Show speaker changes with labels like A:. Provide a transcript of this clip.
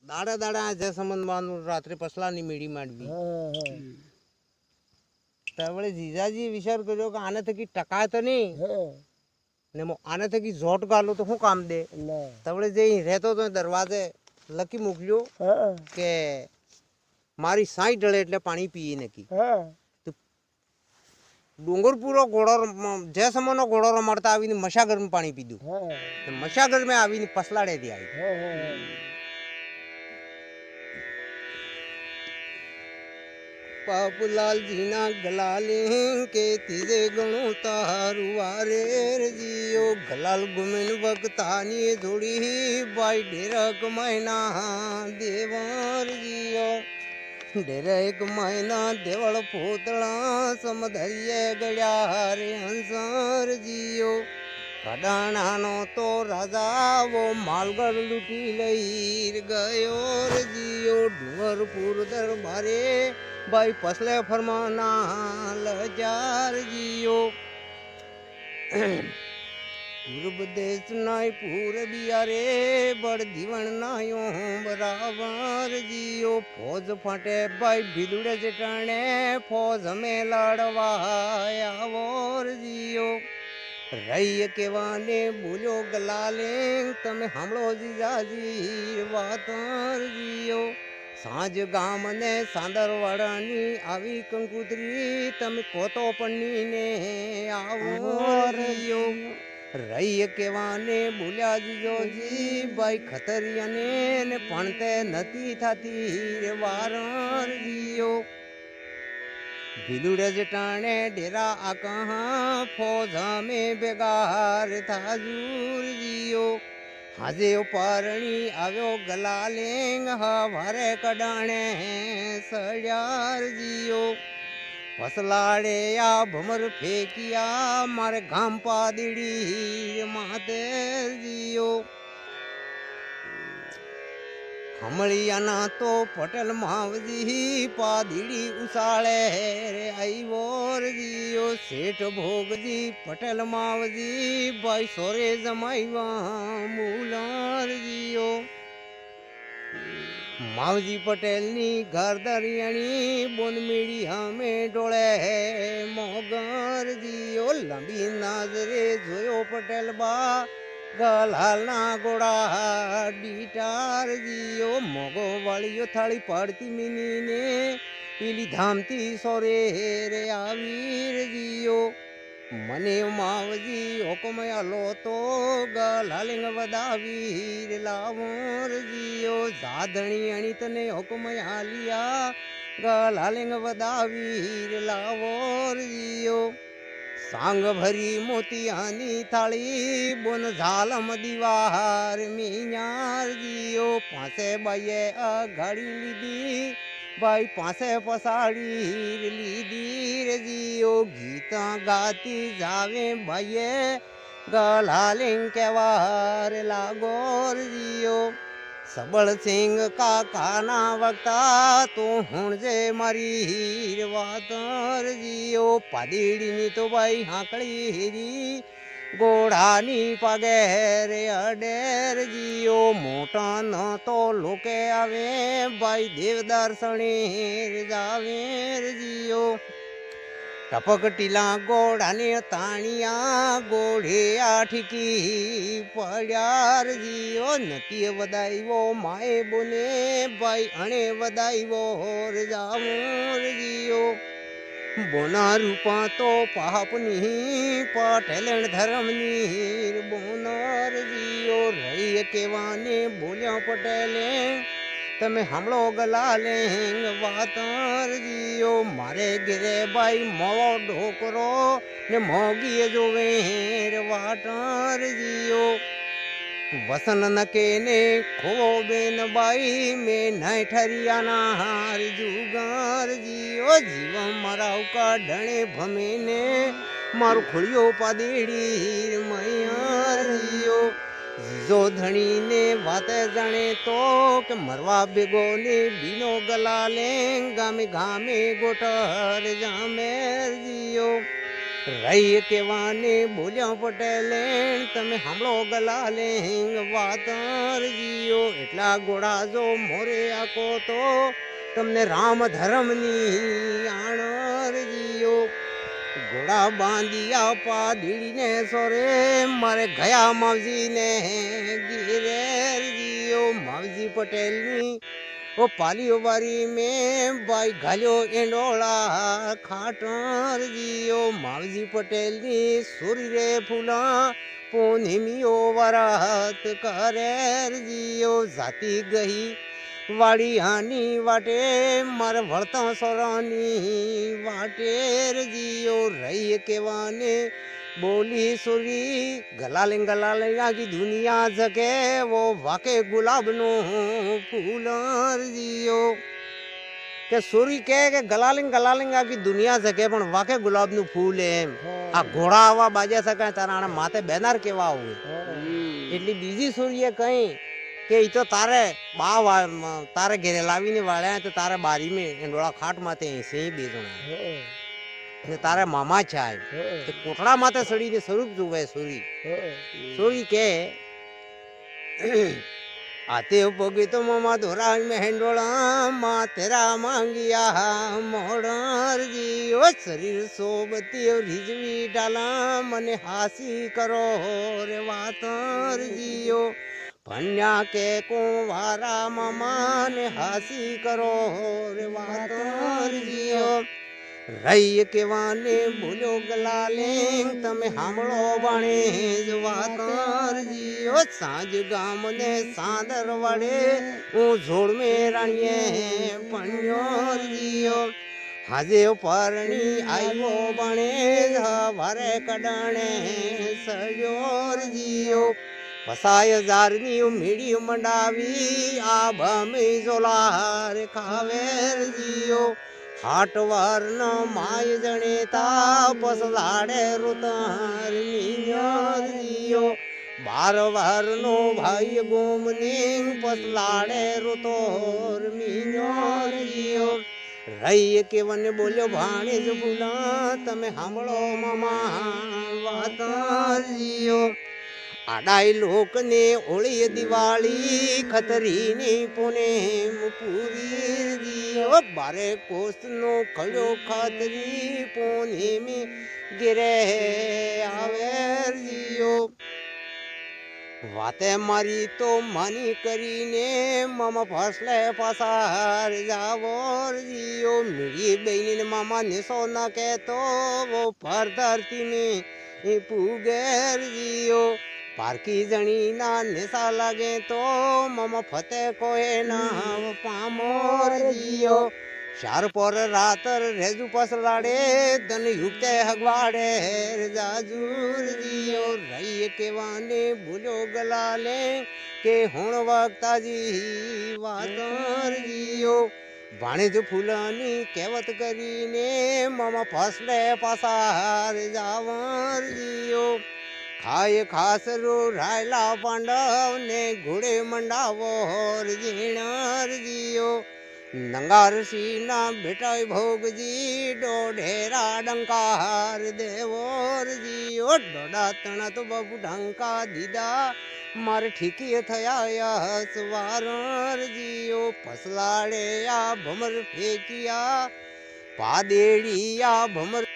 A: દાડા દાડા જે સંબંધ બાંધું રાત્રે પસલાની મીડી માંડવી તવળે જીજાજી વિચાર કર્યો કે આને થકી ટકાય તો નહીં ને આને થકી ઝોટ ગાલો તો શું કામ દે તવળે જે રહેતો તો દરવાજે લખી મોકલ્યો કે મારી સાઈ ઢળે એટલે પાણી પીએ નકી ડુંગર પૂરો ઘોડો જે સમયનો ઘોડો રમાડતા આવીને મશાગરમાં પાણી પીધું મશાગરમાં આવીને પસલાડે થી આવી પાપુલાલજી ના ગલાલે કે તીજે ગણું તારું વારે જીઓ ગલાલ ગુમેન વખતાની જોડી બાઈ ડેરક મહિના દેવર જીઓ ડેરેક મહિના દેવળ પોતળા સમધરીએ ગળ્યા રે હંસર જીઓ કડાણાનો તો રાજાવો માલગઢ લૂંટી લઈ ગયો રે જીઓ ડુંગરપુર દરબારે ભાઈ પસલે ફરમાના લજાર જીઓ પૂર્વ દેશ નાય પૂરબિયા રે બળ દીવણ નાયો બરાબર જીઓ ફોજ ફાટે ભાઈ ભીદુડે જટાણે ફોજ અમે લડવા આવોર જીઓ રહી કેવાને બોલ્યો ગલાલે તમે સાંભળો જીજાજી વાતર જીઓ સાંજ ગામ ને સાંદરવાડાની આવી કંકુતરી તમે કોતો પન્નીને આવો રહીયો રહી કેવાને બોલ્યા જીજોજી ભાઈ ખતરિયાને ને પણ તે નથી થતી વારર જીયો ભીલુડે જટાણે ડેરા આ કહા ફોજ અમે બેગાર થાજુર જીયો હાજે પારણી આવ્યો ગલાલેંગ હવારે કડાણે સળ્યાર જીયો ફસલાડે આ ભમર ફેંકિયા મારે ગામ પાદડી માતેર જીયો હમળિયાના તો પટેલ માવજી પાદડી ઉસાળે રે આઈવોર જીઓ શેઠ ભોગજી પટેલ માવજી ભાઈ સોરે જમાઈવા મુલાર જીઓ માવજી પટેલની ઘરદરિયાણી બોનમેડી અમે ડોળે મોગર જીઓ લંબી નજરે જોયો પટેલ બા ગલાલના ગોળા ડીટાર જીઓ મોગો વાળીઓ થાળી પાડતી મીનીને પેલી ધામતી સોરે રે આવીર જીઓ મને માવજી હુકમયા લો તો ગલાલિંગ વધાવીર લાવોર જીઓ સાધણી અણી તને હુકમયા લિયા ગલાલિંગ વધાવીર લાવોર જીઓ सांग भरी मोतियानी थाली बोन झालम दीवार मीनार जियो पासे बाये घड़ी लीधी भाई पासे पसाड़ी लीधी रे जियो गीता गाती जावे बाये गलालिंग केवार लागोर जियो सबल सिंह काका वक्ता तो हूँ जे मारी वातर जियो पादीड़ी तो भाई हाकड़ी घोड़ानी पगे रे अडेर जियो मोटा न तो लोके आवे भाई देव दर्शने जावे जियो टपक टीला गोड़ाने ताणिया गोढ़े आठकी पड़्यार जियो नती वदाई वो माए बोने भाई अणे वदाई वो जामोर जियो बोना रूपा तो पापनी पटेलन धर्मनी बोनार जियो रही केवाने बोलिया पटेले તમે હમળો ગલાલેંગ વાતર જીયો મારે ઘેરે ભાઈ મોવો ઢોકરો ને મોગીએ જોવેર વાટર જીયો વસન નકે ને ખો બેન બાઈ મેં નહીં ઠરિયાના હાર જુગાર જીયો જીવ મારા ઉકા ઢણે ભમે ને મારું ખોળિયો પાદેડી મૈયાર જીયો जो धनी ने बाते जाने तो के मरवा बेगो ने बीनो गला ले गामे गामे गोटर जामेर जियो રહી કેવાને બોલ્યા પટેલે તમે સાંભળો ગલાલે વાતર જીઓ એટલા ગોળા જો મોરે આકો તો તમને રામ ધર્મની આણર જીઓ ઘોડા બાંધિયા પાદીને સોરે મારે ગયા માવજીને ગીરેર જીઓ માવજી પટેલની ઓ પાલીઓ બારી મેં ભાઈ ઘાલ્યો એંડોળા ખાટર જીઓ માવજી પટેલની સુરી રે ફૂલા પૂનમીઓ વરાત કરેર જીઓ જાતી ગઈ વાડિયાની વાટે મારે વળતા સોરાની વાટેર જીઓ રહી કેવાને બોલી સુરી ગલાલે આખી દુનિયા જગે વો વાકે ગુલાબનો ફૂલર જીઓ કે સુરી કે ગલાલે આખી દુનિયા જગે પણ વાકે ગુલાબનું ફૂલ એમ આ ઘોડા આવા બાજ્યા શકાય તારા માથે બેનાર કેવા હોય એટલી બીજી સૂર્ય કઈ કે ઈ તો તારે તારે ઘેરે લાવીને વાળ્યા તો તારે બારી મેં એંડોળા ખાટ માથે સિંહ બે જણા તારે મામા છે તે કોટડા માથે સડીને સ્વરૂપ જોવે સુરી કે આતે પગે તો મામા ધોરા મેં હેંડોળા માં તેરા માંગિયા મોડર જીઓ શરીર સોબતી રીજવી ડાલા મને હાસી કરો રે વાતર જીઓ ભણ્યા કે કુંવારા મામા ને હાસી કરો રે વાતર જીઓ રહી કેવાને બોલ્યો ગલાલે તમે સાંભળો બાણે વાતર જીઓ સાંજ ગામ ને સાદર વડે હું ઝોડ મે રાણીએ પણ્યો જીઓ હાજે પરણી આવ્યો બણે વારે કડાણે સજોર જીઓ પસાય જારની મીડી મંડાવી આ ભમી જોલાર ખાવેર જીઓ હાટવાર ન માય જણેતા પસલાડે રુતાર મિન્યોર જીઓ 12 વાર નો ભાઈ ગોમની પસલાડે રુતોર મિન્યોર જીઓ રહી કેવન બોલ્યો ભાણે જ ભૂલા તમે સાંભળો મામા વાતર જીઓ આડાઈ લોકને ઓળી દિવાળી ખતરીની પુને પૂરી જીઓ 12 કોસનો ખડ્યો ખાતરી પુને ગીરે આવેર જીઓ વાતે મારી તો માની કરીને મામા ફસલે પસાર જાવોર જીઓ મીડી બહેની મામા નિસો ના કહેતો વો ફર ધરતી में પૂગેર જીઓ પારકી જણી ના નિશા લાગે તો મામા ફતે કોએ ના પામોર જીઓ ચાર પર રાતર રેજુ પસલાડે ધન યુક્તે હગવાડે જાજુર જીઓ રહી કેવાને ભૂલો ગલાલે કે હુણ વક્તાજી વાતર જીઓ ભાણેજ ફૂલાની કહેવત કરીને મામા ફસલે પસાર જાવર જીઓ ખાય ખાસરો રાયલા પાંડવ ને ઘોડે મંડાવો જીણર જીઓ નંગારસી ના બેટા ભોગજી ડોઢેરા ડંકાર દેવોર જીઓ ડોડા તણા તો બાબુ ઢંકા દીધા મારે ઠીકી થયા સવારર જીઓ ફસલાડે આ ભમર ફેંકિયા પાદેડી આ ભમર